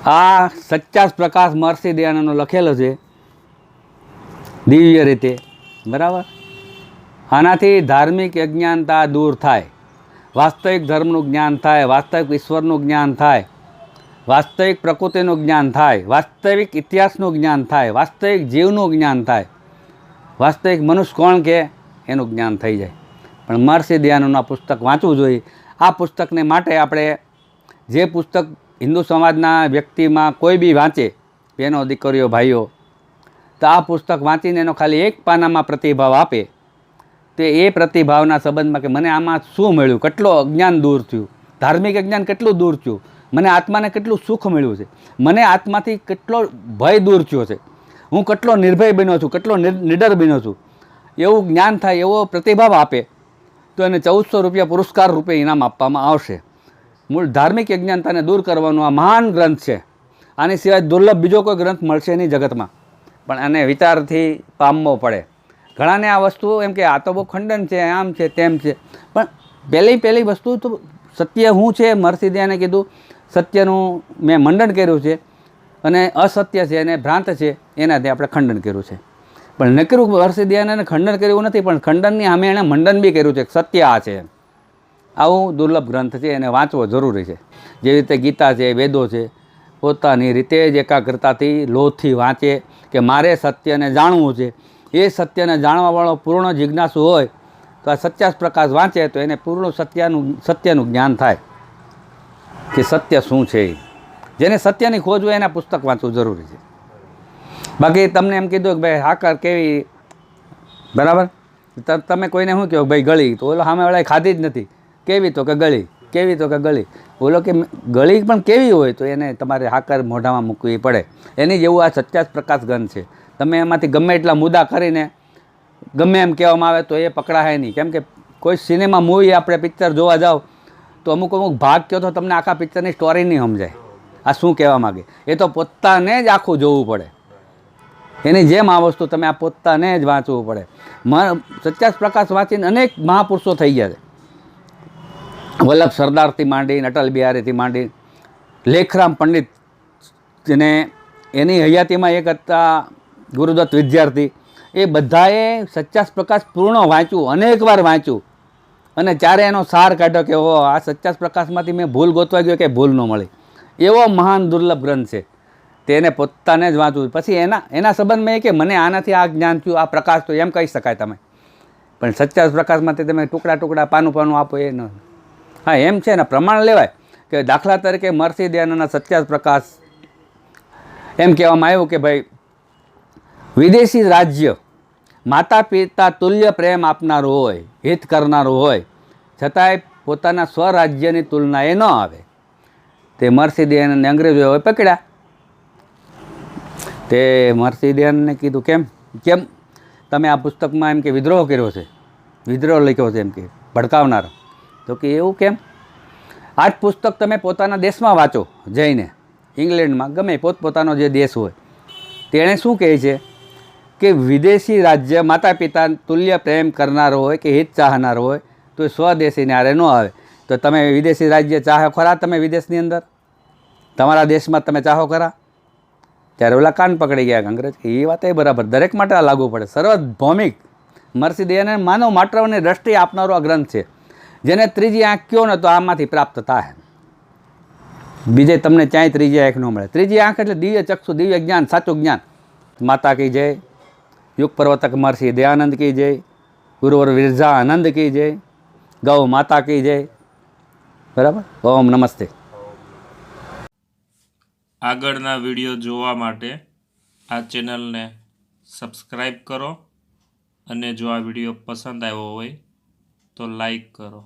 આ 50 પ્રકાશ મહર્ષિ દયાનંદનો લખેલો છે દિવ્ય રીતે, બરાબર. આનાથી ધાર્મિક અજ્ઞાનતા દૂર થાય, વાસ્તવિક ધર્મનું જ્ઞાન થાય, વાસ્તવિક ઈશ્વરનું જ્ઞાન થાય, વાસ્તવિક પ્રકૃતિનું જ્ઞાન થાય, વાસ્તવિક ઇતિહાસનું જ્ઞાન થાય, વાસ્તવિક જીવનું જ્ઞાન થાય, વાસ્તવિક મનુષ્ય કોણ કે એનું જ્ઞાન થઈ જાય. પણ મહર્ષિ દયાનંદનું આ પુસ્તક વાંચવું જોઈએ. આ પુસ્તકને માટે આપણે જે પુસ્તક હિન્દુ સમાજના વ્યક્તિમાં કોઈ બી વાંચે, બહેનો દીકરીઓ ભાઈઓ, તો આ પુસ્તક વાંચીને એનો ખાલી એક પાનામાં પ્રતિભાવ આપે, તો એ પ્રતિભાવના સંબંધમાં કે મને આમાં શું મળ્યું, કેટલો અજ્ઞાન દૂર થયું, ધાર્મિક અજ્ઞાન કેટલું દૂર થયું, મને આત્માને કેટલું સુખ મળ્યું છે, મને આત્માથી કેટલો ભય દૂર થયો છે, હું કેટલો નિર્ભય બન્યો છું, કેટલો નિડર બન્યો છું, એવું જ્ઞાન થાય, એવો પ્રતિભાવ આપે તો એને 1400 રૂપિયા પુરસ્કાર રૂપે ઇનામ આપવામાં આવશે. મૂળ ધાર્મિક અજ્ઞાનતાને દૂર કરવાનો આ મહાન ગ્રંથ છે. આની સિવાય દુર્લભ બીજો કોઈ ગ્રંથ મળશે નહીં જગતમાં, પણ આને વિચારથી પામવો પડે. ઘણાને આ વસ્તુ એમ કે આ તો બહુ ખંડન છે, આમ છે તેમ છે, પણ પહેલી વસ્તુ તો સત્ય શું છે. મહર્ષિ દયાનંદે કીધું સત્યનું મેં મંડન કર્યું છે અને અસત્ય છે અને ભ્રાંત છે એનાથી આપણે ખંડન કર્યું છે. પણ નકરું મહર્ષિ દયાનંદે ખંડન કર્યું નથી, પણ ખંડનની સામે એણે મંડન બી કર્યું છે. સત્ય આ છે. આવું દુર્લભ ગ્રંથ છે, એને વાંચવો જરૂરી છે. જેવી રીતે ગીતા છે, વેદો છે, પોતાની રીતે જ એકાગ્રતાથી લોથથી વાંચે કે મારે સત્યને જાણવું છે. એ સત્યને જાણવાવાળો પૂર્ણ જિજ્ઞાસુ હોય તો આ 50 પ્રકાશ વાંચે તો એને પૂર્ણ સત્યનું જ્ઞાન થાય કે સત્ય શું છે. જેને સત્યની ખોજ હોય એના પુસ્તક વાંચવું જરૂરી છે. બાકી તમને એમ કીધું કે ભાઈ સાકર કેવી, બરાબર, તમે કોઈને શું કહો ભાઈ ગળી, તો ઓલો સામેવાળાએ ખાધી જ નથી, કેવી તો કે ગળી, કેવી તો કે ગળી, બોલો કે ગળી પણ કેવી હોય તો એને તમારે સાકર મોઢામાં મૂકવી પડે. એની જેવું આ 50 પ્રકાશ ગ્રંથ છે. તમે એમાંથી ગમે એટલા મુદ્દા કરીને ગમે એમ કહેવામાં આવે તો એ પકડાય નહીં. કેમ કે કોઈ સિનેમા મૂવી આપણે પિક્ચર જોવા જાઓ તો અમુક ભાગ કહો તો તમને આખા પિક્ચરની સ્ટોરી નહીં સમજાય, આ શું કહેવા માગે. એ તો પોતાને જ આખું જોવું પડે. એની જેમ આ વસ્તુ તમે આ પોતાને જ વાંચવું પડે. 50 પ્રકાશ વાંચીને અનેક મહાપુરુષો થઈ ગયા છે. વલ્લભ સરદારથી માંડી, અટલ બિહારીથી માંડી, લેખરામ પંડિત, જેને એની હયાતીમાં એક હતા ગુરુદત્ત વિદ્યાર્થી, એ બધાએ 50 પ્રકાશ પૂર્ણ વાંચ્યું, અનેક વાર વાંચ્યું અને ત્યારે એનો સાર કાઢ્યો કે ઓ આ 50 પ્રકાશમાંથી મેં ભૂલ ગોતવા ગયો કે ભૂલ ન મળી. એવો મહાન દુર્લભ ગ્રંથ છે. તેને પોતાને જ વાંચવું. પછી એના સંબંધમાં એ કે મને આનાથી આ જ્ઞાન થયું, આ પ્રકાશ તો એમ કહી શકાય તમે, પણ 50 પ્રકાશમાંથી તમે ટુકડા પાનું આપો એ ન. હા એમ છે ને, પ્રમાણ લેવાય કે દાખલા તરીકે મહર્ષિ દયાનંદના 50 પ્રકાશ એમ કહેવામાં આવ્યું કે ભાઈ વિદેશી રાજ્ય માતા પિતા તુલ્ય પ્રેમ આપનારું હોય, હિત કરનારું હોય, છતાંય પોતાના સ્વરાજ્યની તુલના એ ન આવે. તે મહર્ષિ દયાનંદને અંગ્રેજોએ પકડ્યા. તે મહર્ષિ દયાનંદને કીધું કેમ તમે આ પુસ્તકમાં એમ કે વિદ્રોહ કર્યો છે, વિદ્રોહ લખ્યો છે એમ કે ભડકાવનાર. તો કે એવું કેમ? આ જ પુસ્તક તમે પોતાના દેશમાં વાંચો, જઈને ઇંગ્લેન્ડમાં ગમે પોતપોતાનો જે દેશ હોય, તેણે શું કહે છે કે વિદેશી રાજ્ય માતા પિતા તુલ્ય પ્રેમ કરનારો હોય કે હિત ચાહનારો હોય તો એ સ્વદેશીને આરે ન આવે. તો તમે વિદેશી રાજ્ય ચાહો ખરા? તમે વિદેશની અંદર તમારા દેશમાં તમે ચાહો ખરા? ત્યારે ઓલા કાન પકડી ગયા અંગ્રેજ. એ વાત એ બરાબર, દરેક માટે આ લાગુ પડે. સર્વભૌમિક મહર્ષિ દયાનંદ માનવ માત્રને દ્રષ્ટિ આપનારો આ ગ્રંથ છે. જેને ત્રીજી આંખ કહો ને તો આમાંથી પ્રાપ્ત થાય. બીજે તમને ક્યાંય ત્રીજી આંખ ન મળે. ત્રીજી આંખ એટલે દિવ્ય ચક્ષુ, દિવ્ય જ્ઞાન, સાચું જ્ઞાન. માતા કી જય, યુગ પ્રવર્તક મહર્ષિ દયાનંદ કી જય, ગુરુવર વિરજા આનંદ કી જય, ગૌ માતા કી જય. બરાબર. ઓમ નમસ્તે. આગળના વિડીયો જોવા માટે આ ચેનલને સબસ્ક્રાઈબ કરો અને જો આ વિડીયો પસંદ આવ્યો હોય તો લાઈક કરો.